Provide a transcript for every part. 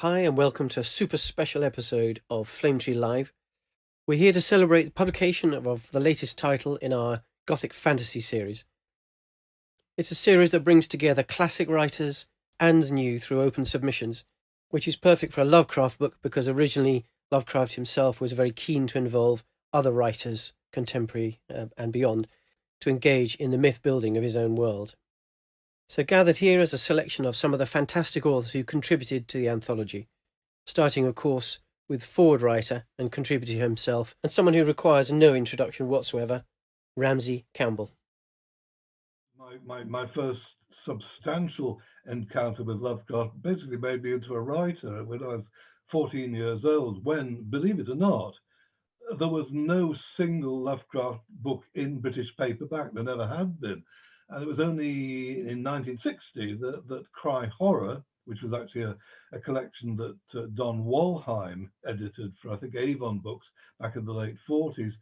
Hi, and welcome to a super special episode of Flame Tree Live. We're here to celebrate the publication of the latest title in our Gothic fantasy series. It's a series that brings together classic writers and new through open submissions, which is perfect for a Lovecraft book because originally Lovecraft himself was very keen to involve other writers, contemporary and beyond, to engage in the myth building of his own world. So gathered here is a selection of some of the fantastic authors who contributed to the anthology, starting, of course, with forward writer and contributor himself, and someone who requires no introduction whatsoever, Ramsey Campbell. My first substantial encounter with Lovecraft basically made me into a writer when I was 14 years old, when, believe it or not, there was no single Lovecraft book in British paperback. There never had been. And it was only in 1960 that Cry Horror, which was actually a collection that Don Walheim edited for, I think, Avon Books back in the late 40s,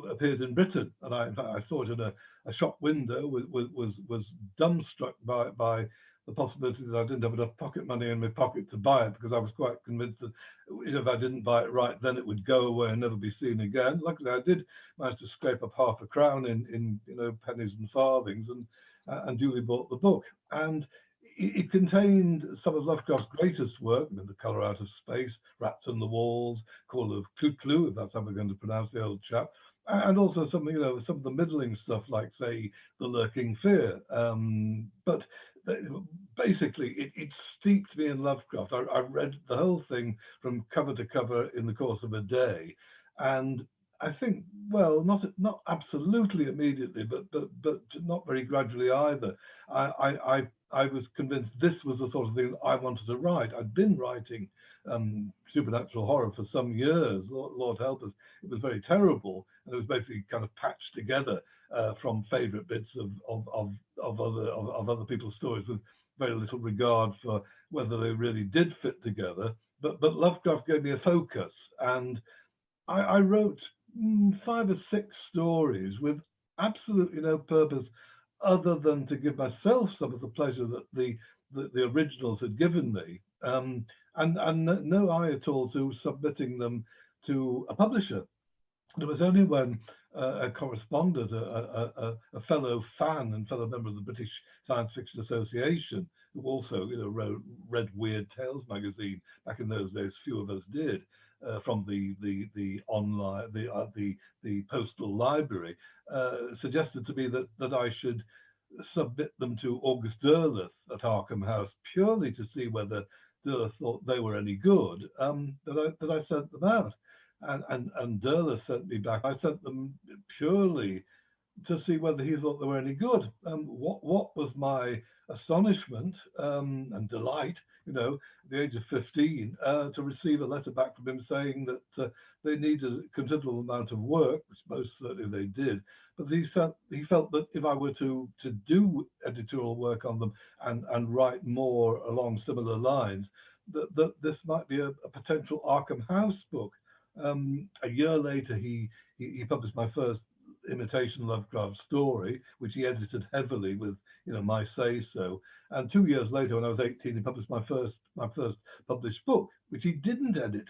appeared in Britain. And in fact, I saw it in a shop window, was dumbstruck by the possibility that I didn't have enough pocket money in my pocket to buy it, because I was quite convinced that if I didn't buy it right, then it would go away and never be seen again. Luckily, I did manage to scrape up half a crown in pennies and farthings, and duly bought the book. And it contained some of Lovecraft's greatest work, The Colour Out of Space, Rats on the Walls, Call of Cthulhu, if that's how we're going to pronounce the old chap, and also some of the middling stuff like, say, The Lurking Fear. But basically, it steeped me in Lovecraft. I read the whole thing from cover to cover in the course of a day, and I think, well, not absolutely immediately, but not very gradually either. I was convinced this was the sort of thing I wanted to write. I'd been writing supernatural horror for some years. Lord help us, it was very terrible, and it was basically kind of patched together from favourite bits of other people's stories, with very little regard for whether they really did fit together. But Lovecraft gave me a focus, and I wrote 5 or 6 stories with absolutely no purpose other than to give myself some of the pleasure that the originals had given me, and no eye at all to submitting them to a publisher. It was only when a correspondent, a fellow fan and fellow member of the British Science Fiction Association, who also read Weird Tales magazine back in those days, few of us did, from the online the postal library, suggested to me that I should submit them to August Derleth at Arkham House, purely to see whether Derleth thought they were any good. That I sent them out, and Derleth sent me back. I sent them purely to see whether he thought they were any good. What was my astonishment and delight, at the age of 15, to receive a letter back from him saying that they needed a considerable amount of work, which most certainly they did, but he felt that if I were to do editorial work on them and write more along similar lines, that this might be a potential Arkham House book. A year later, he published my first imitation Lovecraft story, which he edited heavily with my say so. And 2 years later, when I was 18, he published my first published book, which he didn't edit,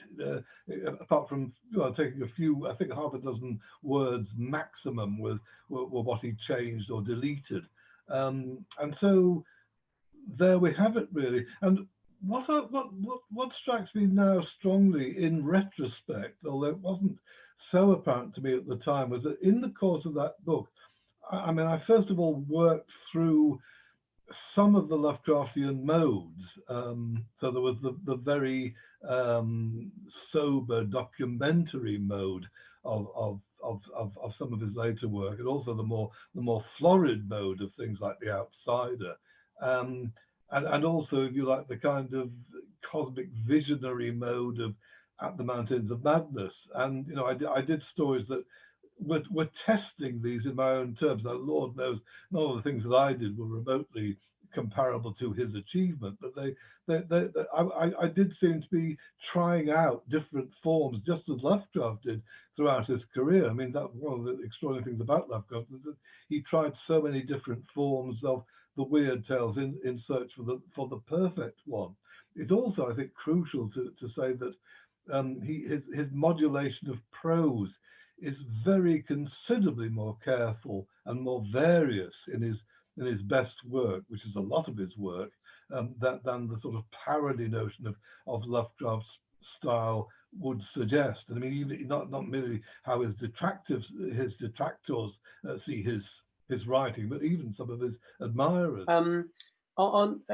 apart from taking a few, I think half a dozen words maximum were what he changed or deleted. And so there we have it, really. And what strikes me now strongly in retrospect, although it wasn't so apparent to me at the time, was that in the course of that book, I first of all worked through some of the Lovecraftian modes. So there was the very sober documentary mode of some of his later work, and also the more florid mode of things like The Outsider. And also, if you like, the kind of cosmic visionary mode of At the Mountains of Madness. And I did stories that were testing these in my own terms. Now, Lord knows, none of the things that I did were remotely comparable to his achievement, but I did seem to be trying out different forms, just as Lovecraft did throughout his career. I mean, that one of the extraordinary things about Lovecraft is that he tried so many different forms of the weird tales in search for the perfect one. It's also, I think, crucial to say that his modulation of prose is very considerably more careful and more various in his best work, which is a lot of his work, than the sort of parody notion of Lovecraft's style would suggest. And I mean, even not merely how his detractors see his writing, but even some of his admirers.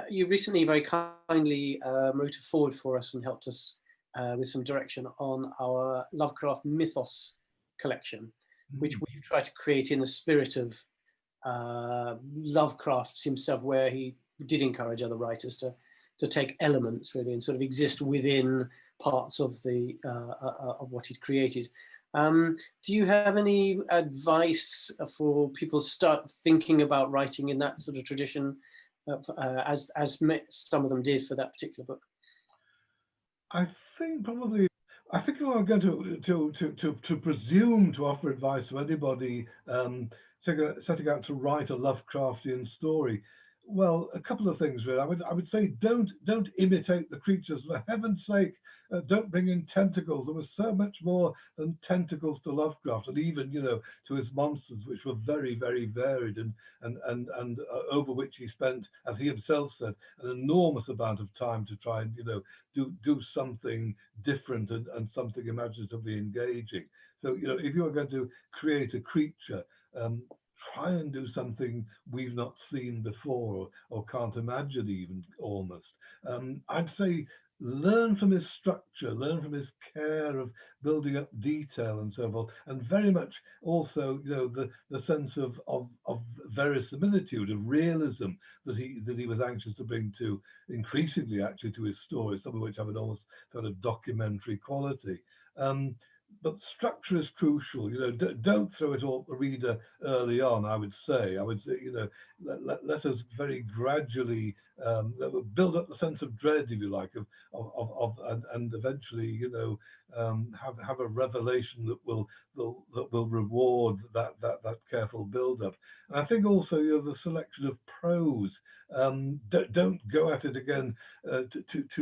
You recently very kindly wrote a forward for us and helped us with some direction on our Lovecraft Mythos collection, which we've tried to create in the spirit of Lovecraft himself, where he did encourage other writers to take elements really and sort of exist within parts of the of what he'd created. Do you have any advice for people to start thinking about writing in that sort of tradition, as some of them did for that particular book? I think if I'm going to presume to offer advice to anybody setting out to write a Lovecraftian story, well, a couple of things really. I would say don't imitate the creatures, for heaven's sake. Don't bring in tentacles. There was so much more than tentacles to Lovecraft, and even to his monsters, which were very, very varied, and over which he spent, as he himself said, an enormous amount of time to try and do something different and something imaginatively engaging. So if you are going to create a creature, try and do something we've not seen before or can't imagine even, almost. I'd say learn from his structure, learn from his care of building up detail and so forth, and very much also the sense of verisimilitude, of realism that he was anxious to bring to, increasingly actually, to his stories, some of which have an almost kind of documentary quality. But structure is crucial. Don't throw it all at the reader early on. I would say, let us very gradually build up the sense of dread, if you like, and eventually, have a revelation that will reward that careful build up. And I think also the selection of prose. Don't go at it again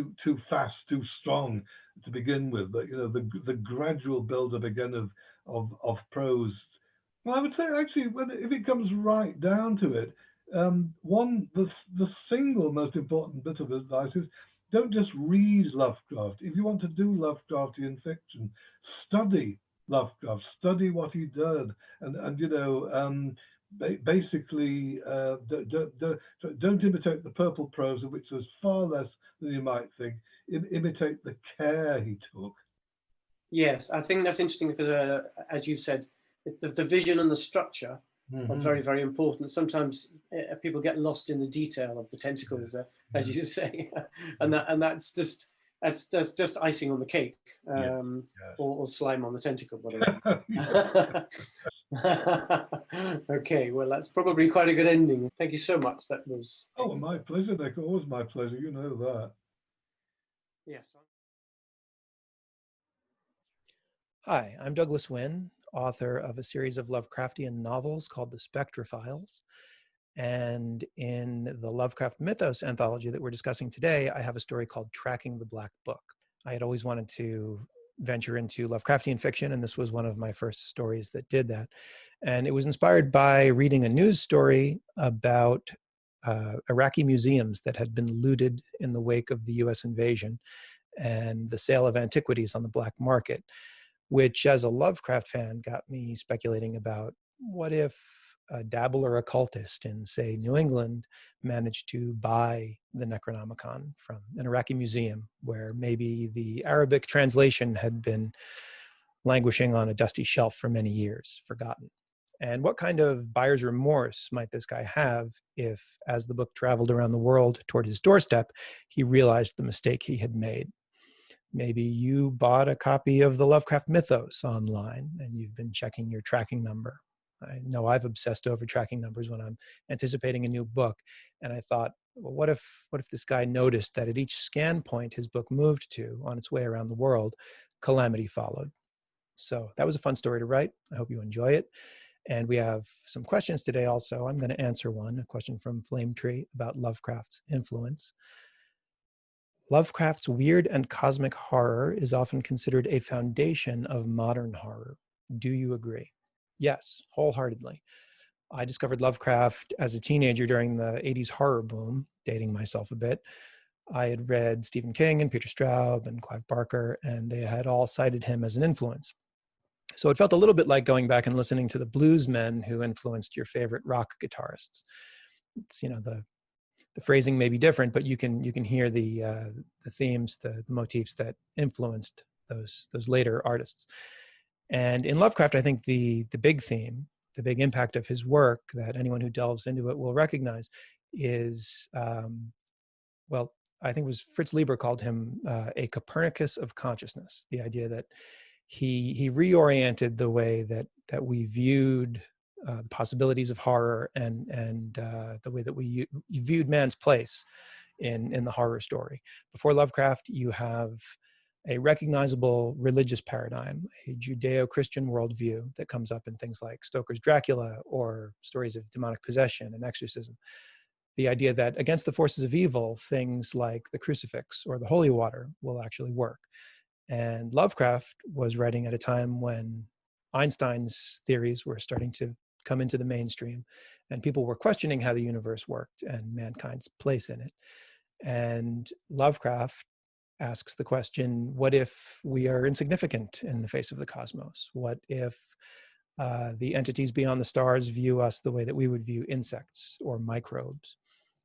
too fast, too strong to begin with, but the gradual build up again of prose. Well, I would say actually, if it comes right down to it, the single most important bit of advice is don't just read Lovecraft. If you want to do Lovecraftian fiction, study Lovecraft, study what he did, and basically don't imitate the purple prose, of which there's far less than you might think. Imitate the care he took. Yes, I think that's interesting because, as you've said, the vision and the structure are very, very important. Sometimes people get lost in the detail of the tentacles, as you say, and that's just icing on the cake, or slime on the tentacle, whatever. Okay, well, that's probably quite a good ending. Thank you so much. That was my pleasure, Nick. Always my pleasure. You know that. Yes. Hi, I'm Douglas Wynne, author of a series of Lovecraftian novels called The Spectra Files. And in the Lovecraft Mythos anthology that we're discussing today, I have a story called Tracking the Black Book. I had always wanted to venture into Lovecraftian fiction, and this was one of my first stories that did that. And it was inspired by reading a news story about Iraqi museums that had been looted in the wake of the US invasion and the sale of antiquities on the black market, which as a Lovecraft fan got me speculating about what if a dabbler occultist in, say, New England managed to buy the Necronomicon from an Iraqi museum where maybe the Arabic translation had been languishing on a dusty shelf for many years, forgotten. And what kind of buyer's remorse might this guy have if, as the book traveled around the world toward his doorstep, he realized the mistake he had made? Maybe you bought a copy of the Lovecraft Mythos online and you've been checking your tracking number. I know I've obsessed over tracking numbers when I'm anticipating a new book. And I thought, well, what if this guy noticed that at each scan point his book moved to on its way around the world, calamity followed? So that was a fun story to write. I hope you enjoy it. And we have some questions today also. I'm going to answer one, a question from Flame Tree about Lovecraft's influence. Lovecraft's weird and cosmic horror is often considered a foundation of modern horror. Do you agree? Yes, wholeheartedly. I discovered Lovecraft as a teenager during the 80s horror boom, dating myself a bit. I had read Stephen King and Peter Straub and Clive Barker, and they had all cited him as an influence. So it felt a little bit like going back and listening to the bluesmen who influenced your favorite rock guitarists. It's, you know, the phrasing may be different, but you can hear the themes, the motifs that influenced those later artists. And in Lovecraft, I think the big theme, the big impact of his work that anyone who delves into it will recognize is, well, I think it was Fritz Lieber called him a Copernicus of consciousness. The idea that he reoriented the way that we viewed the possibilities of horror and the way that we viewed man's place in the horror story. Before Lovecraft, you have a recognizable religious paradigm, a Judeo-Christian worldview that comes up in things like Stoker's Dracula or stories of demonic possession and exorcism. The idea that against the forces of evil, things like the crucifix or the holy water will actually work. And Lovecraft was writing at a time when Einstein's theories were starting to come into the mainstream, and people were questioning how the universe worked and mankind's place in it. And Lovecraft asks the question, what if we are insignificant in the face of the cosmos? What if the entities beyond the stars view us the way that we would view insects or microbes?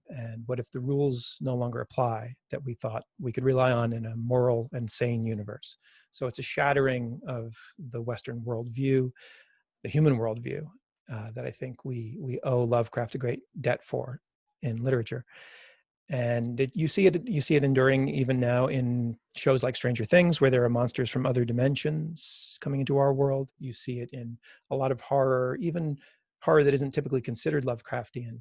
And what if the rules no longer apply that we thought we could rely on in a moral and sane universe? So it's a shattering of the Western worldview, the human worldview, that I think we owe Lovecraft a great debt for in literature. And you see it enduring even now in shows like Stranger Things, where there are monsters from other dimensions coming into our world. You see it in a lot of horror, even horror that isn't typically considered Lovecraftian.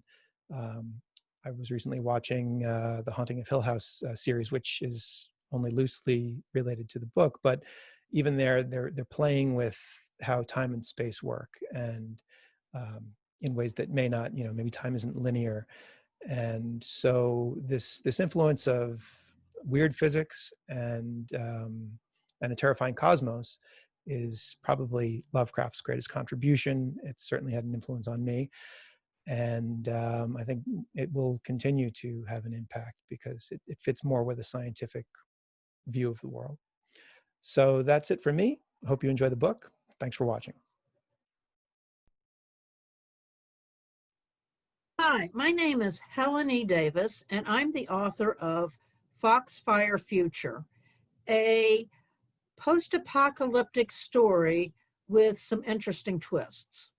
I was recently watching the Haunting of Hill House series, which is only loosely related to the book, but even there, they're playing with how time and space work, and in ways that may not, maybe time isn't linear. And so this influence of weird physics and a terrifying cosmos is probably Lovecraft's greatest contribution. It certainly had an influence on me. And I think it will continue to have an impact because it fits more with a scientific view of the world. So that's it for me. I hope you enjoy the book. Thanks for watching. Hi, my name is Helen E. Davis, and I'm the author of Foxfire Future, a post-apocalyptic story with some interesting twists.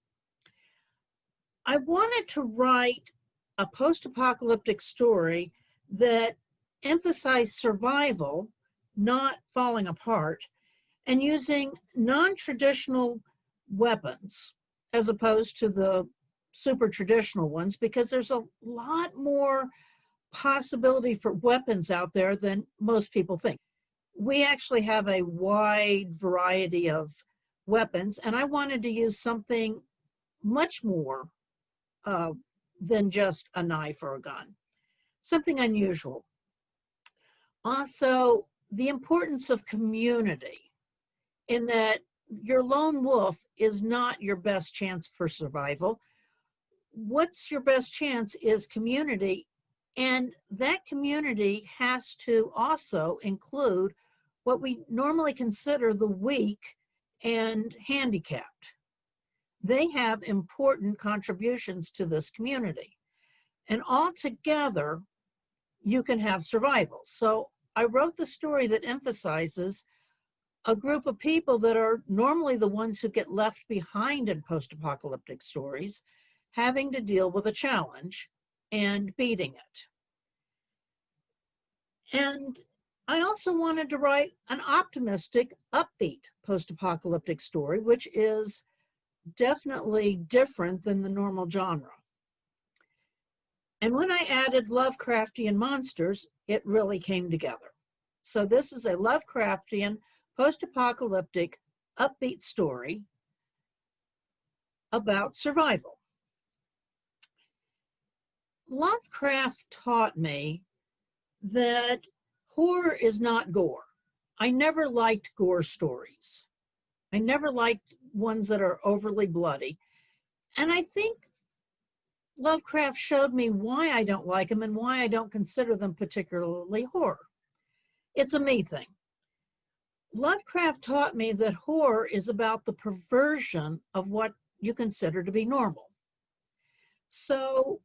I wanted to write a post-apocalyptic story that emphasized survival, not falling apart, and using non-traditional weapons as opposed to the super traditional ones, because there's a lot more possibility for weapons out there than most people think. We actually have a wide variety of weapons, and I wanted to use something much more than just a knife or a gun, something unusual. Also, the importance of community, in that your lone wolf is not your best chance for survival. What's your best chance is community, and that community has to also include what we normally consider the weak and handicapped. They have important contributions to this community, and all together you can have survival. So I wrote the story that emphasizes a group of people that are normally the ones who get left behind in post-apocalyptic stories, having to deal with a challenge and beating it. And I also wanted to write an optimistic, upbeat post-apocalyptic story, which is definitely different than the normal genre. And when I added Lovecraftian monsters, it really came together. So this is a Lovecraftian, post-apocalyptic, upbeat story about survival. Lovecraft taught me that horror is not gore. I never liked gore stories. I never liked ones that are overly bloody. And I think Lovecraft showed me why I don't like them and why I don't consider them particularly horror. It's a me thing. Lovecraft taught me that horror is about the perversion of what you consider to be normal. So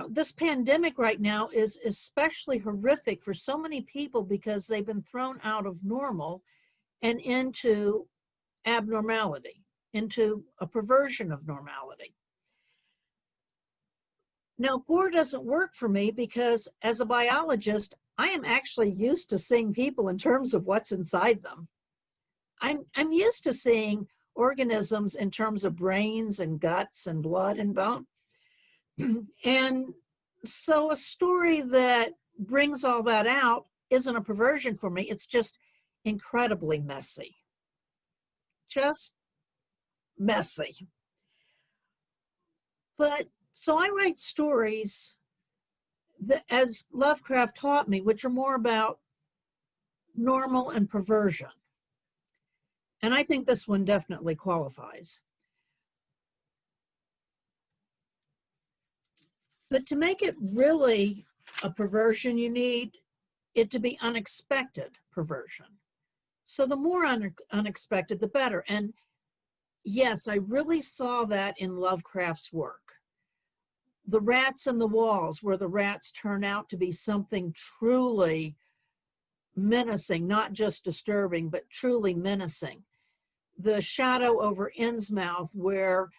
this pandemic right now is especially horrific for so many people because they've been thrown out of normal and into abnormality, into a perversion of normality. Now, gore doesn't work for me because as a biologist, I am actually used to seeing people in terms of what's inside them. I'm used to seeing organisms in terms of brains and guts and blood and bone. And so a story that brings all that out isn't a perversion for me. It's just incredibly messy. Just messy. But so I write stories that, as Lovecraft taught me, which are more about normal and perversion. And I think this one definitely qualifies. But to make it really a perversion, you need it to be unexpected perversion. So the more unexpected, the better. And yes, I really saw that in Lovecraft's work. The rats in the walls, where the rats turn out to be something truly menacing, not just disturbing, but truly menacing. The shadow over Innsmouth, where,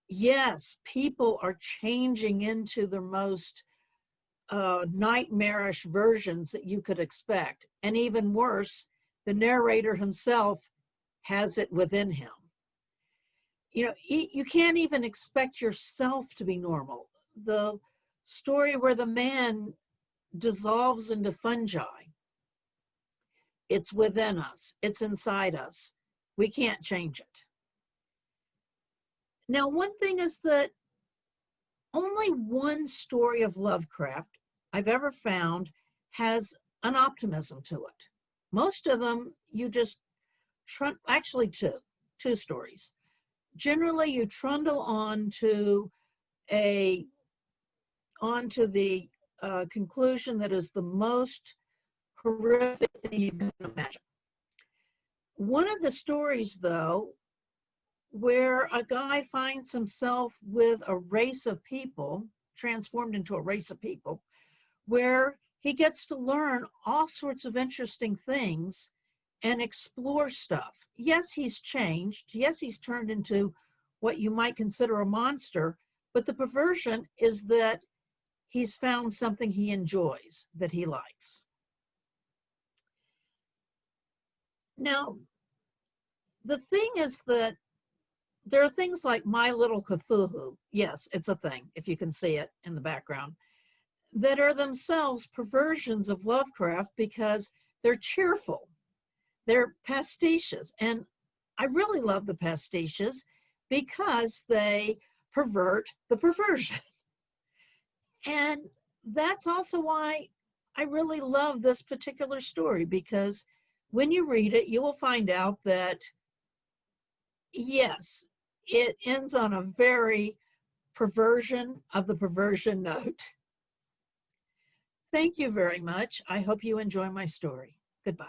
yes, people are changing into the most nightmarish versions that you could expect. And even worse, the narrator himself has it within him. You know, you can't even expect yourself to be normal. The story where the man dissolves into fungi, it's within us, it's inside us. We can't change it. Now, one thing is that only one story of Lovecraft I've ever found has an optimism to it. Most of them, you just, actually two stories. Generally, you trundle onto the conclusion that is the most horrific thing you can imagine. One of the stories, though, where a guy finds himself with a race of people, transformed into a race of people, where he gets to learn all sorts of interesting things and explore stuff. Yes, he's changed. Yes, he's turned into what you might consider a monster, but the perversion is that he's found something he enjoys, that he likes. Now, the thing is that there are things like My Little Cthulhu. Yes, it's a thing, if you can see it in the background, that are themselves perversions of Lovecraft because they're cheerful. They're pastiches. And I really love the pastiches because they pervert the perversion. And that's also why I really love this particular story, because when you read it, you will find out that, yes, it ends on a very perversion of the perversion note. Thank you very much. I hope you enjoy my story. Goodbye.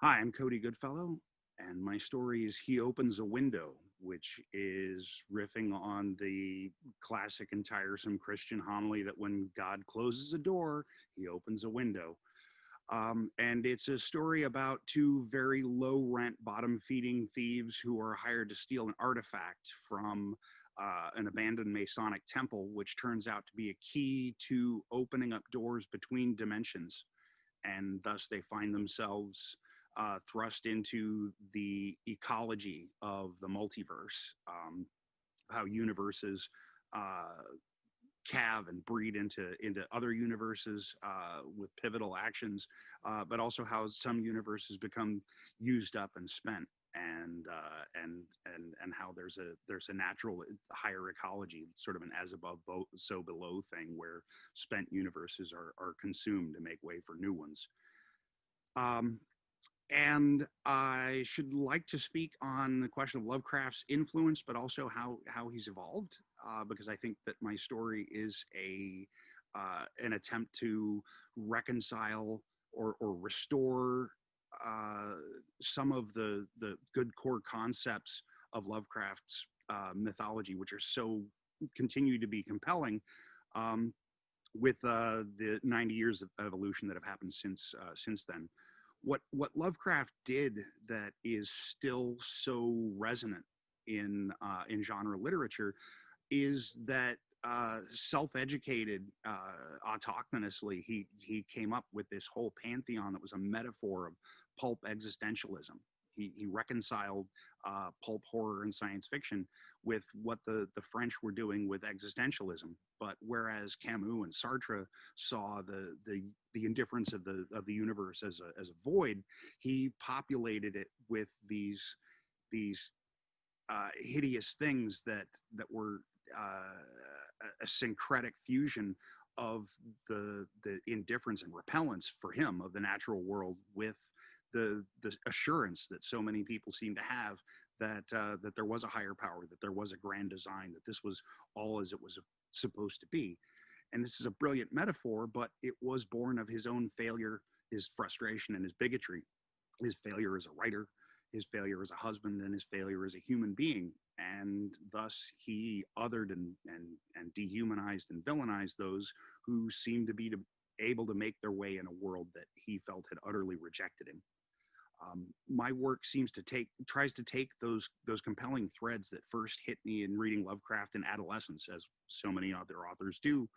Hi, I'm Cody Goodfellow, and my story is He Opens a Window, which is riffing on the classic and tiresome Christian homily that when God closes a door, he opens a window. And it's a story about two very low rent, bottom feeding thieves who are hired to steal an artifact from an abandoned Masonic temple, which turns out to be a key to opening up doors between dimensions. And thus they find themselves thrust into the ecology of the multiverse, how universes calve and breed into other universes with pivotal actions, but also how some universes become used up and spent, and how there's a natural higher ecology, sort of an as above so below thing, where spent universes are consumed to make way for new ones. And I should like to speak on the question of Lovecraft's influence, but also how he's evolved, because I think that my story is an attempt to reconcile or restore some of the good core concepts of Lovecraft's mythology, which are so continue to be compelling, with the 90 years of evolution that have happened since then. What Lovecraft did that is still so resonant in genre literature is that self-educated, autochthonously, he came up with this whole pantheon that was a metaphor of pulp existentialism. He reconciled pulp horror and science fiction with what the French were doing with existentialism. But whereas Camus and Sartre saw the indifference of the universe as a void, he populated it with these hideous things that were a syncretic fusion of the indifference and repellence for him of the natural world, with the assurance that so many people seem to have that there was a higher power, that there was a grand design, that this was all as it was supposed to be. And this is a brilliant metaphor, but it was born of his own failure, his frustration, and his bigotry, his failure as a writer, his failure as a husband, and his failure as a human being. And thus he othered and dehumanized and villainized those who seemed to be able to make their way in a world that he felt had utterly rejected him. My work tries to take those compelling threads that first hit me in reading Lovecraft in adolescence, as so many other authors do,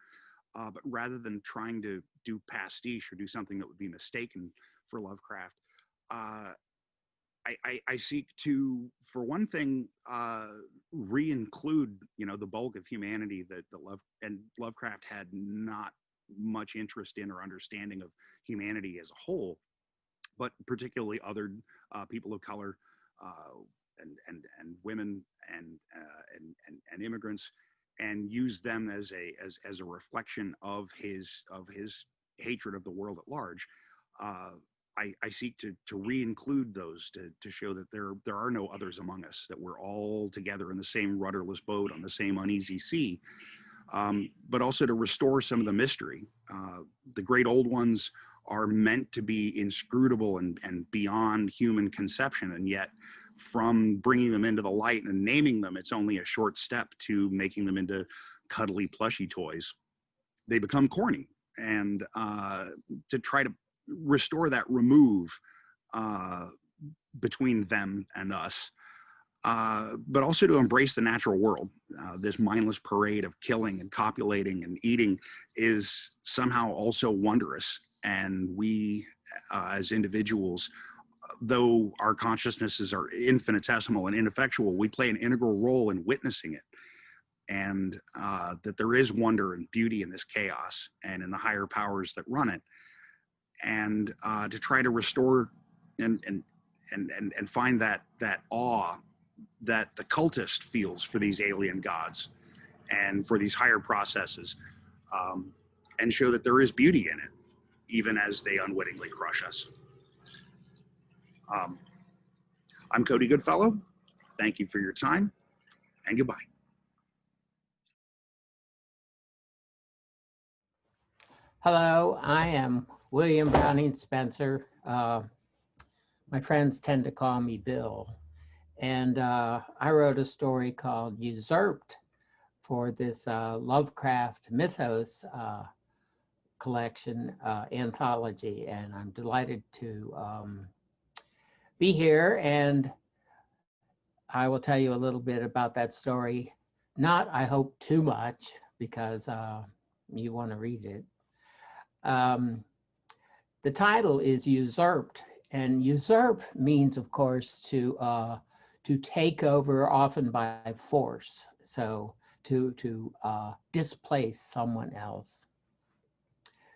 but rather than trying to do pastiche or do something that would be mistaken for Lovecraft, I seek to, for one thing, re-include, the bulk of humanity that Lovecraft had not much interest in or understanding of humanity as a whole, but particularly other people of color and women and immigrants, and use them as a reflection of his hatred of the world at large. I seek to re-include those, to show that there are no others among us, that we're all together in the same rudderless boat on the same uneasy sea, but also to restore some of the mystery. The great old ones are meant to be inscrutable and beyond human conception, and yet from bringing them into the light and naming them, it's only a short step to making them into cuddly plushy toys. They become corny, and to try to restore that remove between them and us, but also to embrace the natural world. This mindless parade of killing and copulating and eating is somehow also wondrous, and we as individuals, though our consciousnesses are infinitesimal and ineffectual, we play an integral role in witnessing it, and that there is wonder and beauty in this chaos and in the higher powers that run it, and to try to restore and find that awe that the cultist feels for these alien gods and for these higher processes, and show that there is beauty in it, even as they unwittingly crush us. I'm Cody Goodfellow. Thank you for your time, and goodbye. Hello, I am William Browning Spencer. My friends tend to call me Bill. And I wrote a story called Usurped for this Lovecraft Mythos collection anthology. And I'm delighted to be here. And I will tell you a little bit about that story. Not, I hope, too much, because you want to read it. The title is Usurped, and usurp means, of course, to take over, often by force. So to displace someone else.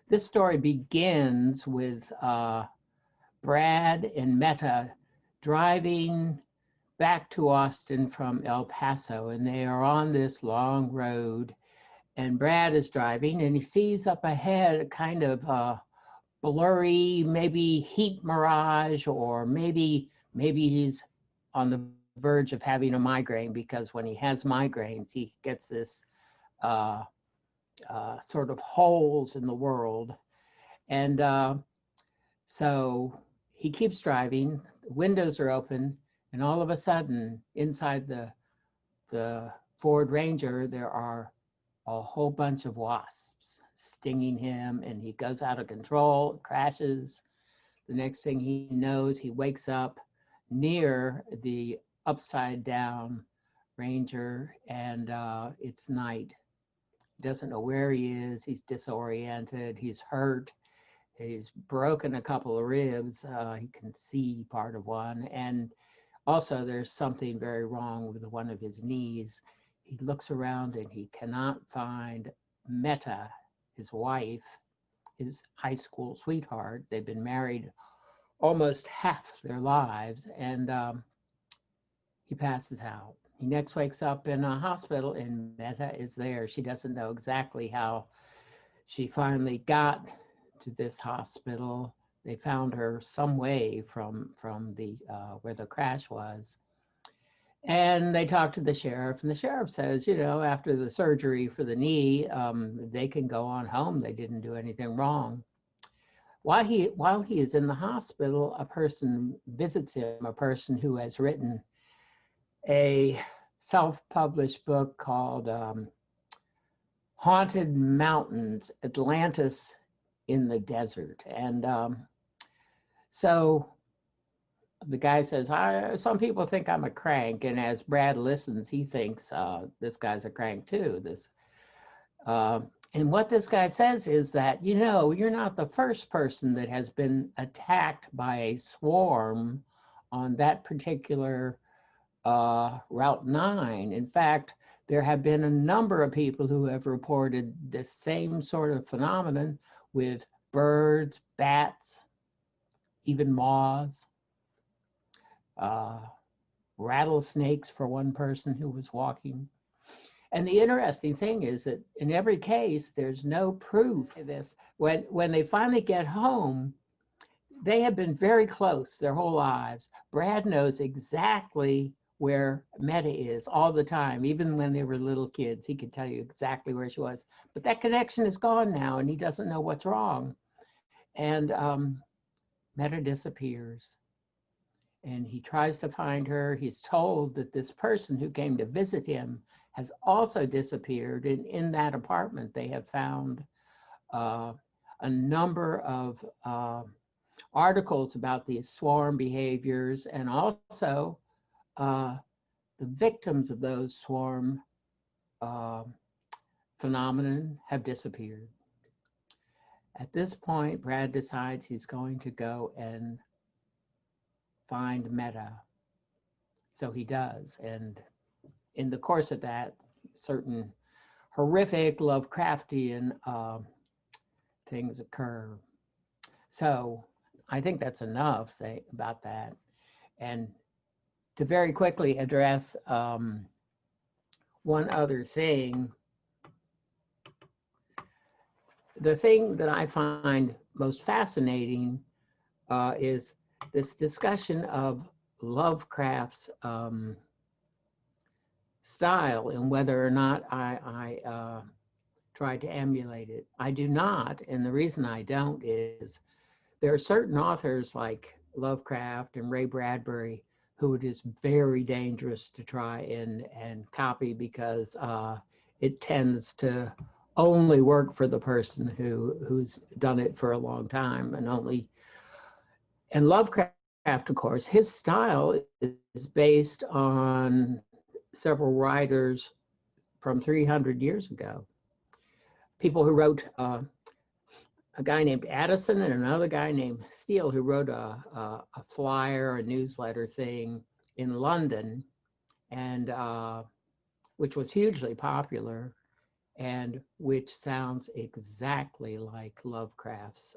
This story begins with Brad and Meta driving back to Austin from El Paso, and they are on this long road, and Brad is driving and he sees up ahead a kind of blurry, maybe heat mirage, or maybe he's on the verge of having a migraine, because when he has migraines, he gets this sort of holes in the world. And so he keeps driving, the windows are open, and all of a sudden, inside the Ford Ranger, there are a whole bunch of wasps stinging him, and he goes out of control, crashes. The next thing he knows, he wakes up near the upside down Ranger, and it's night. He doesn't know where he is. He's disoriented. He's hurt. He's broken a couple of ribs. He can see part of one. And also there's something very wrong with one of his knees. He looks around and he cannot find Meta, his wife, his high school sweetheart. They've been married almost half their lives, and he passes out. He next wakes up in a hospital, and Meta is there. She doesn't know exactly how she finally got to this hospital. They found her some way from the where the crash was. And they talk to the sheriff, and the sheriff says, you know, after the surgery for the knee, they can go on home. They didn't do anything wrong. While he is in the hospital, a person visits him, a person who has written a self-published book called Haunted Mountains, Atlantis in the Desert. And so the guy says, some people think I'm a crank. And as Brad listens, he thinks this guy's a crank too. And what this guy says is that, you know, you're not the first person that has been attacked by a swarm on that particular Route 9. In fact, there have been a number of people who have reported this same sort of phenomenon with birds, bats, even moths, rattlesnakes for one person who was walking. And the interesting thing is that in every case, there's no proof of this. When they finally get home, they have been very close their whole lives. Brad knows exactly where Meta is all the time. Even when they were little kids, he could tell you exactly where she was. But that connection is gone now, and he doesn't know what's wrong. And Meta disappears. And he tries to find her. He's told that this person who came to visit him has also disappeared. And in that apartment, they have found a number of articles about these swarm behaviors, and also the victims of those swarm phenomenon have disappeared. At this point, Brad decides he's going to go and find Meta. So he does. And in the course of that, certain horrific Lovecraftian things occur. So I think that's enough say about that. And to very quickly address one other thing, the thing that I find most fascinating is this discussion of Lovecraft's style and whether or not I try to emulate it. I do not, and the reason I don't is there are certain authors like Lovecraft and Ray Bradbury who it is very dangerous to try and copy, because it tends to only work for the person who's done it for a long time, and Lovecraft, of course, his style is based on several writers from 300 years ago. People who wrote, a guy named Addison and another guy named Steele, who wrote a flyer, a newsletter thing in London. And which was hugely popular and which sounds exactly like Lovecraft's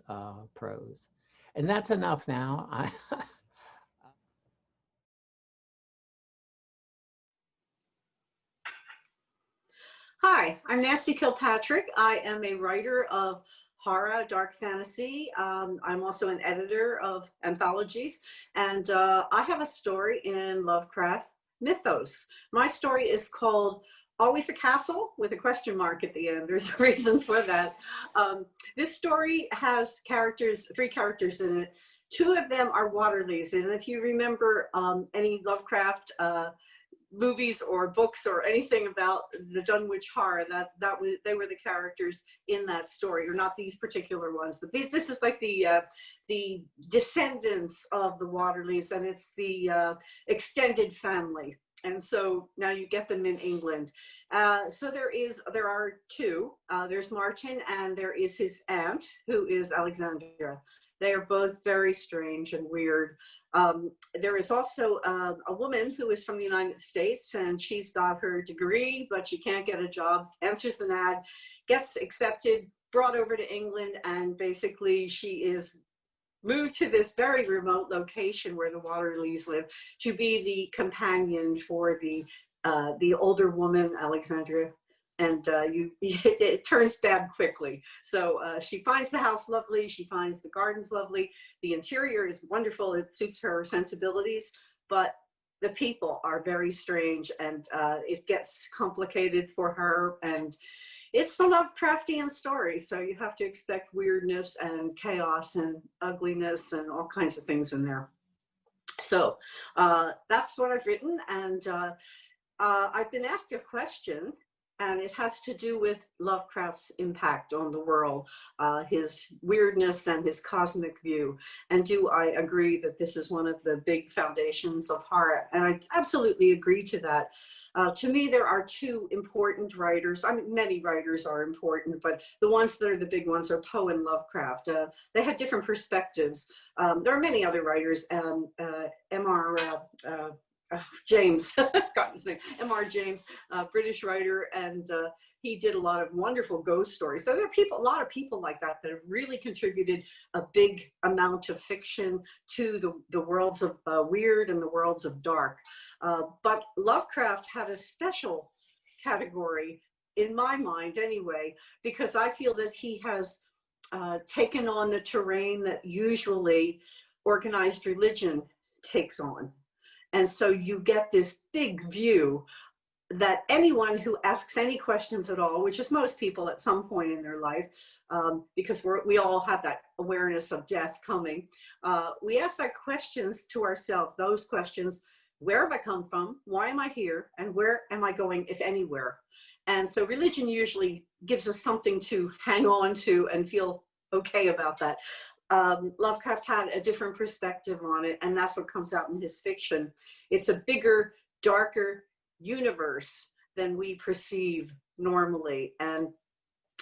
prose. And that's enough now. Hi, I'm Nancy Kilpatrick. I am a writer of horror, dark fantasy. I'm also an editor of anthologies, and I have a story in Lovecraft Mythos. My story is called Always a Castle with a question mark at the end. There's a reason for that. This story has three characters in it. Two of them are Waterleys, and if you remember any Lovecraft movies or books or anything about the Dunwich Horror, they were the characters in that story, or not these particular ones, but this is like the descendants of the Waterleys, and it's the extended family. And so now you get them in England. So there are two. There's Martin, and there is his aunt, who is Alexandria. They are both very strange and weird. There is also a woman who is from the United States, and she's got her degree, but she can't get a job, answers an ad, gets accepted, brought over to England, and basically she is moved to this very remote location where the Waterleys live to be the companion for the older woman, Alexandria. And it turns bad quickly. So she finds the house lovely. She finds the gardens lovely. The interior is wonderful. It suits her sensibilities, but the people are very strange, and it gets complicated for her. And it's a Lovecraftian story, so you have to expect weirdness and chaos and ugliness and all kinds of things in there. So that's what I've written, and I've been asked a question, and it has to do with Lovecraft's impact on the world, his weirdness and his cosmic view. And do I agree that this is one of the big foundations of horror? And I absolutely agree to that. To me, there are two important writers. I mean, many writers are important, but the ones that are the big ones are Poe and Lovecraft. They had different perspectives. There are many other writers, M.R. James, got his name, M.R. James, British writer, and he did a lot of wonderful ghost stories. So there are a lot of people like that that have really contributed a big amount of fiction to the worlds of weird and the worlds of dark. But Lovecraft had a special category, in my mind anyway, because I feel that he has taken on the terrain that usually organized religion takes on. And so you get this big view that anyone who asks any questions at all, which is most people at some point in their life, because we all have that awareness of death coming, we ask that questions to ourselves, those questions: where have I come from? Why am I here? And where am I going, if anywhere? And so religion usually gives us something to hang on to and feel okay about that. Lovecraft had a different perspective on it, and that's what comes out in his fiction. It's a bigger, darker universe than we perceive normally. And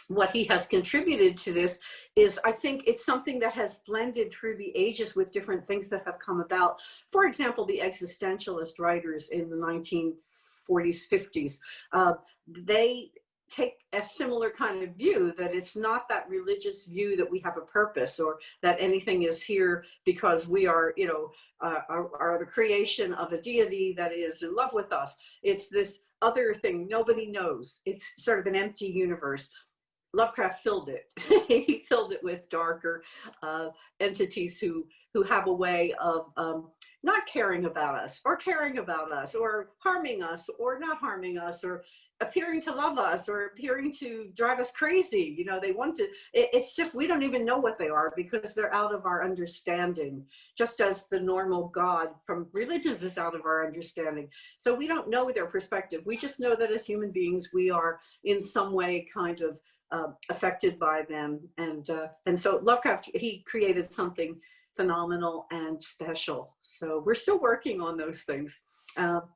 what he has contributed to this is, I think it's something that has blended through the ages with different things that have come about. For example, the existentialist writers in the 1940s, 50s, they take a similar kind of view, that it's not that religious view that we have a purpose, or that anything is here because we are, are the creation of a deity that is in love with us. It's this other thing nobody knows. It's sort of an empty universe. Lovecraft filled it. He filled it with darker entities who have a way of not caring about us, or caring about us, or harming us, or not harming us, or appearing to love us, or appearing to drive us crazy. They want to, it's just, we don't even know what they are because they're out of our understanding, just as the normal God from religions is out of our understanding. So we don't know their perspective. We just know that as human beings, we are in some way kind of affected by them. And so Lovecraft, he created something phenomenal and special. So we're still working on those things.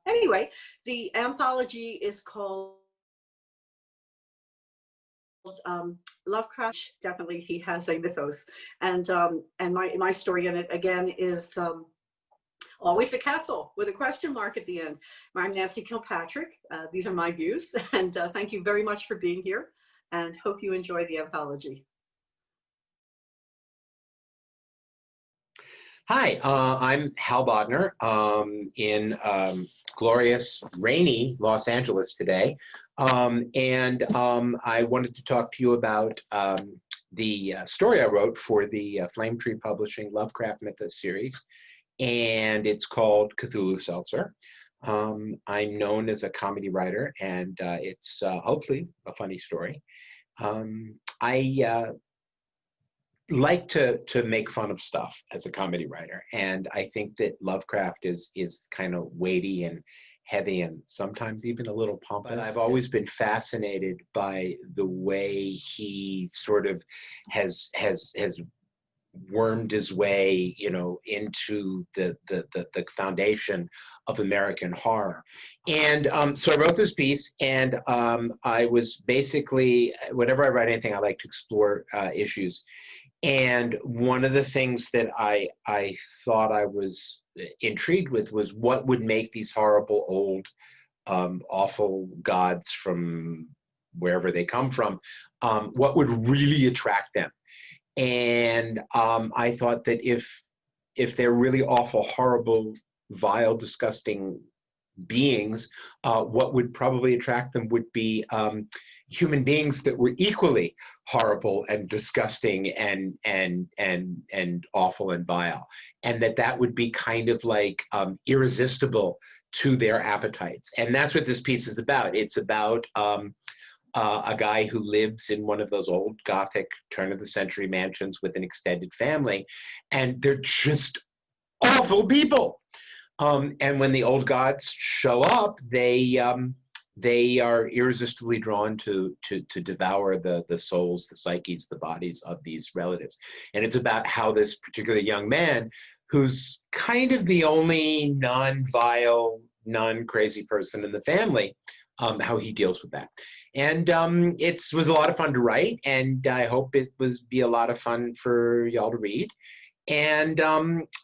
Anyway, the anthology is called Lovecraft. Definitely, he has a mythos, and my story in it again is always a castle with a question mark at the end. I'm Nancy Kilpatrick. These are my views, and thank you very much for being here, and hope you enjoy the anthology. Hi, I'm Hal Bodner in glorious, rainy Los Angeles today. I wanted to talk to you about the story I wrote for the Flame Tree Publishing Lovecraft Mythos series, and it's called Cthulhu-Seltzer. I'm known as a comedy writer, and it's hopefully a funny story. I like to make fun of stuff as a comedy writer, and I think that Lovecraft is kind of weighty and heavy and sometimes even a little pompous. But I've always been fascinated by the way he sort of has wormed his way, you know, into the foundation of American horror. And so I wrote this piece, and I was basically, whenever I write anything, I like to explore issues. And one of the things that I thought I was intrigued with was what would make these horrible, old, awful gods from wherever they come from, what would really attract them. And I thought that if they're really awful, horrible, vile, disgusting beings, what would probably attract them would be human beings that were equally horrible and disgusting and awful and vile, and that would be kind of like irresistible to their appetites. And that's what this piece is about. It's about a guy who lives in one of those old Gothic turn-of-the-century mansions with an extended family, and they're just awful people. And when the old gods show up, they are irresistibly drawn to devour the souls, the psyches, the bodies of these relatives. And it's about how this particular young man, who's kind of the only non-vile, non-crazy person in the family, how he deals with that. And it was a lot of fun to write, and I hope it be a lot of fun for y'all to read. And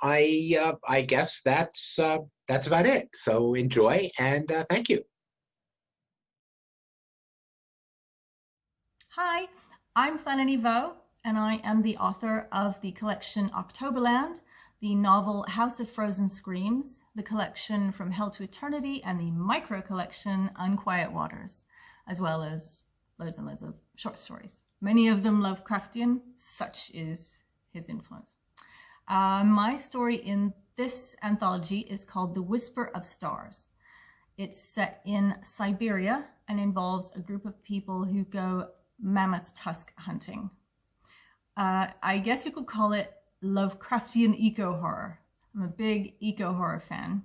I guess that's about it. So enjoy, and thank you. Hi, I'm Thana Niveau, and I am the author of the collection Octoberland, the novel House of Frozen Screams, the collection From Hell to Eternity, and the micro collection Unquiet Waters, as well as loads and loads of short stories. Many of them Lovecraftian, such is his influence. My story in this anthology is called The Whisper of Stars. It's set in Siberia and involves a group of people who go mammoth tusk hunting. I guess you could call it Lovecraftian eco-horror. I'm a big eco-horror fan.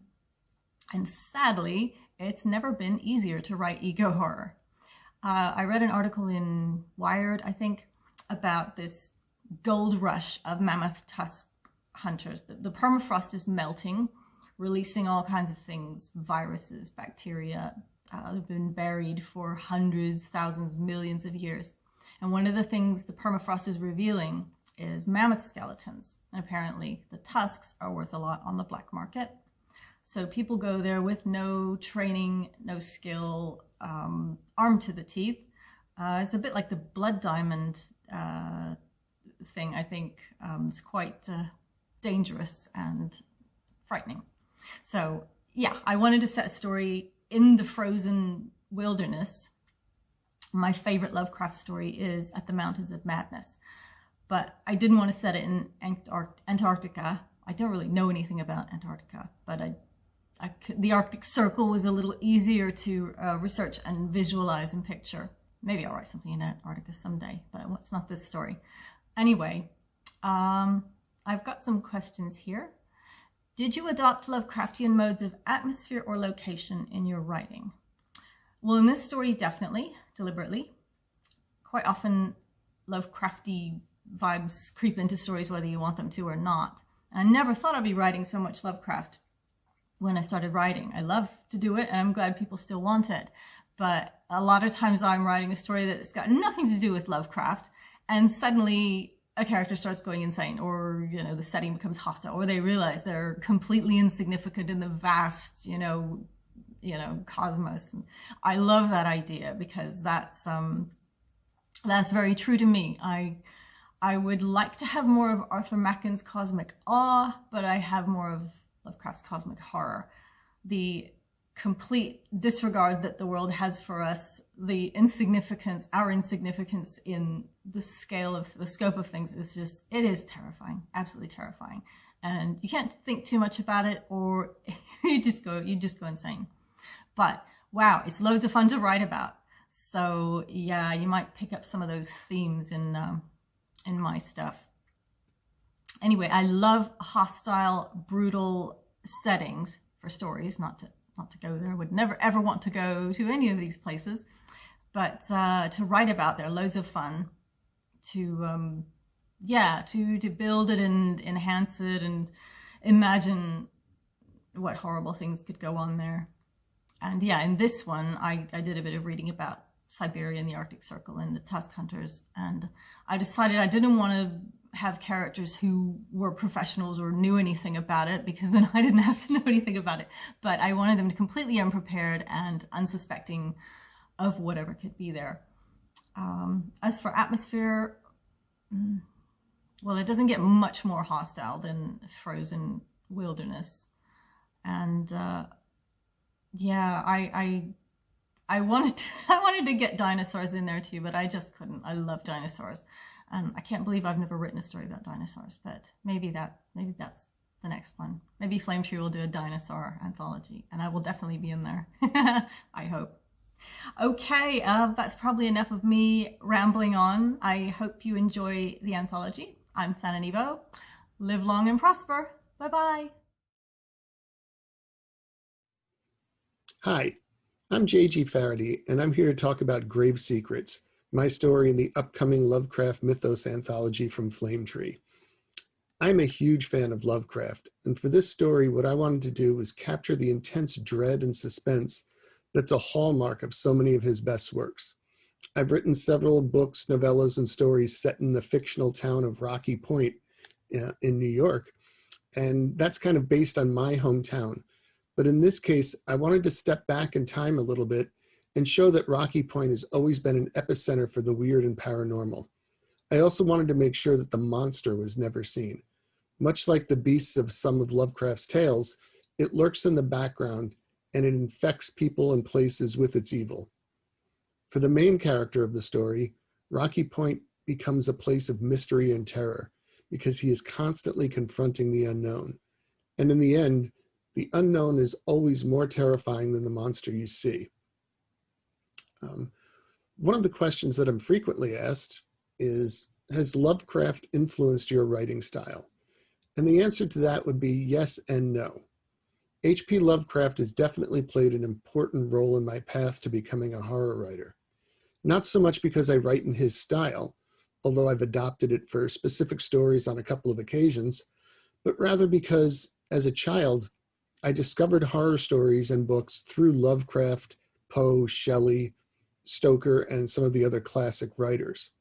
And sadly, it's never been easier to write eco-horror. I read an article in Wired, I think, about this gold rush of mammoth tusk hunters. The permafrost is melting, releasing all kinds of things, viruses, bacteria, have been buried for hundreds, thousands, millions of years. And one of the things the permafrost is revealing is mammoth skeletons. And apparently the tusks are worth a lot on the black market. So people go there with no training, no skill, armed to the teeth. It's a bit like the blood diamond thing, I think. It's quite dangerous and frightening. So yeah, I wanted to set a story in the frozen wilderness. My favorite Lovecraft story is At the Mountains of Madness, but I didn't want to set it in Antarctica. I don't really know anything about Antarctica, but the Arctic Circle was a little easier to research and visualize and picture. Maybe I'll write something in Antarctica someday, but it's not this story. Anyway, I've got some questions here. Did you adopt Lovecraftian modes of atmosphere or location in your writing? Well, in this story, definitely, deliberately. Quite often, Lovecrafty vibes creep into stories whether you want them to or not. I never thought I'd be writing so much Lovecraft when I started writing. I love to do it, and I'm glad people still want it. But a lot of times I'm writing a story that's got nothing to do with Lovecraft, and suddenly a character starts going insane, or the setting becomes hostile, or they realize they're completely insignificant in the vast cosmos. And I love that idea because that's very true to me. I would like to have more of Arthur Machen's cosmic awe, but I have more of Lovecraft's cosmic horror. The complete disregard that the world has for us, our insignificance in the scope of things it is terrifying, absolutely terrifying. And you can't think too much about it, or you just go insane. But wow, it's loads of fun to write about. So yeah, you might pick up some of those themes in my stuff. Anyway, I love hostile, brutal settings for stories. Not to go there. Would never ever want to go to any of these places, but to write about, they're loads of fun. To build it and enhance it and imagine what horrible things could go on there. And yeah, in this one, I did a bit of reading about Siberia and the Arctic Circle and the Tusk Hunters, and I decided I didn't want to have characters who were professionals or knew anything about it, because then I didn't have to know anything about it. But I wanted them completely unprepared and unsuspecting of whatever could be there. As for atmosphere, well, it doesn't get much more hostile than frozen wilderness. And I wanted to get dinosaurs in there too, but I just couldn't. I love dinosaurs. I can't believe I've never written a story about dinosaurs, but maybe that's the next one. Maybe Flametree will do a dinosaur anthology, and I will definitely be in there. I hope. Okay, that's probably enough of me rambling on. I hope you enjoy the anthology. I'm Thana Niveau. Live long and prosper. Bye-bye. Hi, I'm J.G. Faherty, and I'm here to talk about Grave Secrets, my story in the upcoming Lovecraft Mythos anthology from Flametree. I'm a huge fan of Lovecraft, and for this story, what I wanted to do was capture the intense dread and suspense that's a hallmark of so many of his best works. I've written several books, novellas, and stories set in the fictional town of Rocky Point in New York, and that's kind of based on my hometown. But in this case, I wanted to step back in time a little bit and show that Rocky Point has always been an epicenter for the weird and paranormal. I also wanted to make sure that the monster was never seen. Much like the beasts of some of Lovecraft's tales, it lurks in the background and it infects people and places with its evil. For the main character of the story, Rocky Point becomes a place of mystery and terror because he is constantly confronting the unknown. And in the end, the unknown is always more terrifying than the monster you see. One of the questions that I'm frequently asked is, has Lovecraft influenced your writing style? And the answer to that would be yes and no. H.P. Lovecraft has definitely played an important role in my path to becoming a horror writer. Not so much because I write in his style, although I've adopted it for specific stories on a couple of occasions, but rather because, as a child, I discovered horror stories and books through Lovecraft, Poe, Shelley, Stoker, and some of the other classic writers.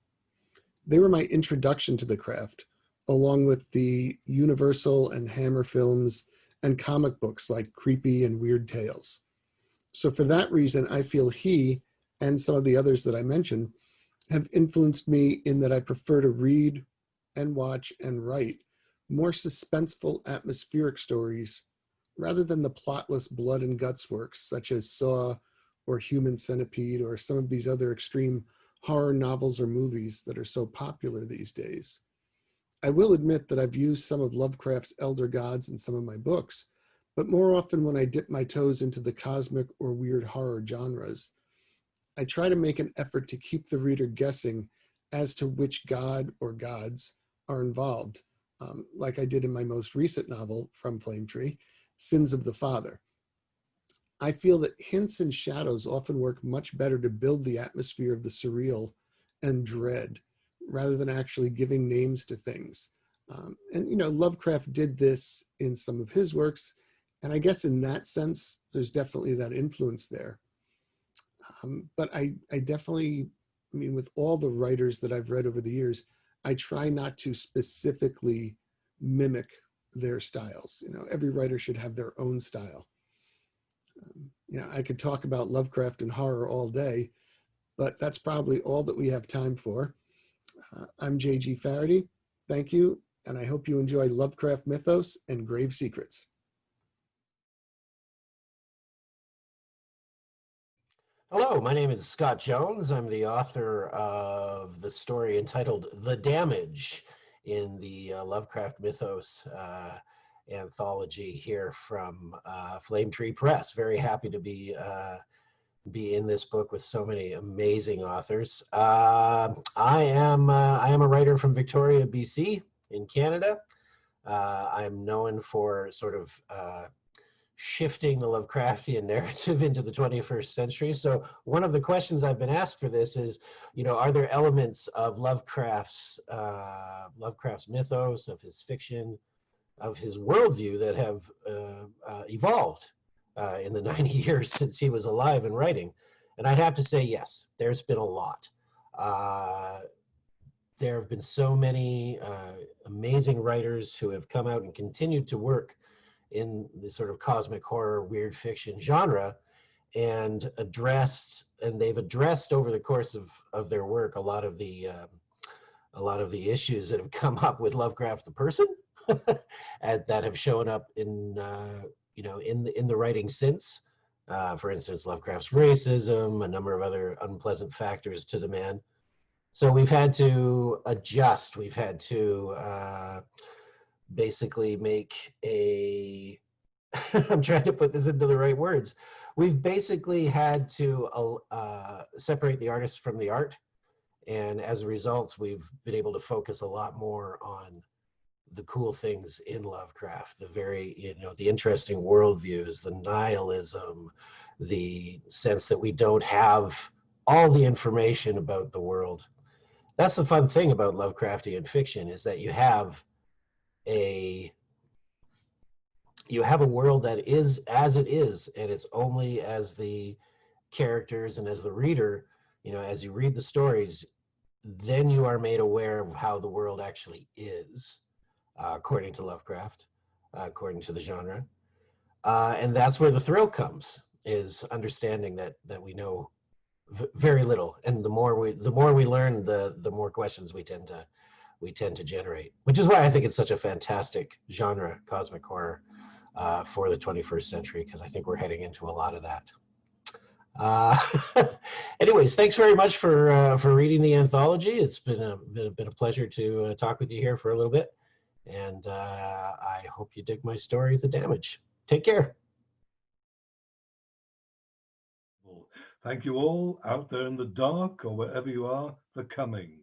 They were my introduction to the craft, along with the Universal and Hammer films and comic books like Creepy and Weird Tales. So for that reason, I feel he, and some of the others that I mentioned, have influenced me in that I prefer to read and watch and write more suspenseful, atmospheric stories rather than the plotless blood and guts works such as Saw or Human Centipede or some of these other extreme horror novels or movies that are so popular these days. I will admit that I've used some of Lovecraft's elder gods in some of my books, but more often when I dip my toes into the cosmic or weird horror genres, I try to make an effort to keep the reader guessing as to which god or gods are involved, like I did in my most recent novel from Flametree, Sins of the Father. I feel that hints and shadows often work much better to build the atmosphere of the surreal and dread, rather than actually giving names to things. Lovecraft did this in some of his works, and I guess in that sense, there's definitely that influence there. But I definitely, with all the writers that I've read over the years, I try not to specifically mimic their styles. You know, every writer should have their own style. You know, I could talk about Lovecraft and horror all day, but that's probably all that we have time for. I'm J.G. Faherty. Thank you, and I hope you enjoy Lovecraft Mythos and Grave Secrets. Hello, my name is Scott Jones. I'm the author of the story entitled The Damage in the Lovecraft Mythos anthology here from Flame Tree Press. Very happy to be in this book with so many amazing authors. I am a writer from Victoria, BC in Canada. I'm known for sort of shifting the Lovecraftian narrative into the 21st century. So one of the questions I've been asked for this is, you know, are there elements of Lovecraft's mythos, of his fiction, of his worldview that have evolved in the 90 years since he was alive and writing? And I'd have to say, yes, there's been a lot. There have been so many amazing writers who have come out and continued to work in the sort of cosmic horror, weird fiction genre, and they've addressed over the course of their work a lot of the issues that have come up with Lovecraft the person, and that have shown up in the writing since. For instance, Lovecraft's racism, a number of other unpleasant factors to the man. So we've had to adjust. We've had to basically make I'm trying to put this into the right words. We've basically had to separate the artist from the art. And as a result, we've been able to focus a lot more on the cool things in Lovecraft, the interesting worldviews, the nihilism, the sense that we don't have all the information about the world. That's the fun thing about Lovecraftian fiction, is that you have a world that is as it is, and it's only as the characters and as the reader, you know, as you read the stories, then you are made aware of how the world actually is, according to Lovecraft, according to the genre. And that's where the thrill comes, is understanding that we know very little, and the more we learn, the more questions we tend to generate, which is why I think it's such a fantastic genre, cosmic horror, for the 21st century, because I think we're heading into a lot of that. Anyways, thanks very much for reading the anthology. It's been a pleasure to talk with you here for a little bit, and I hope you dig my story, The Damage. Take care. Thank you all out there in the dark or wherever you are for coming.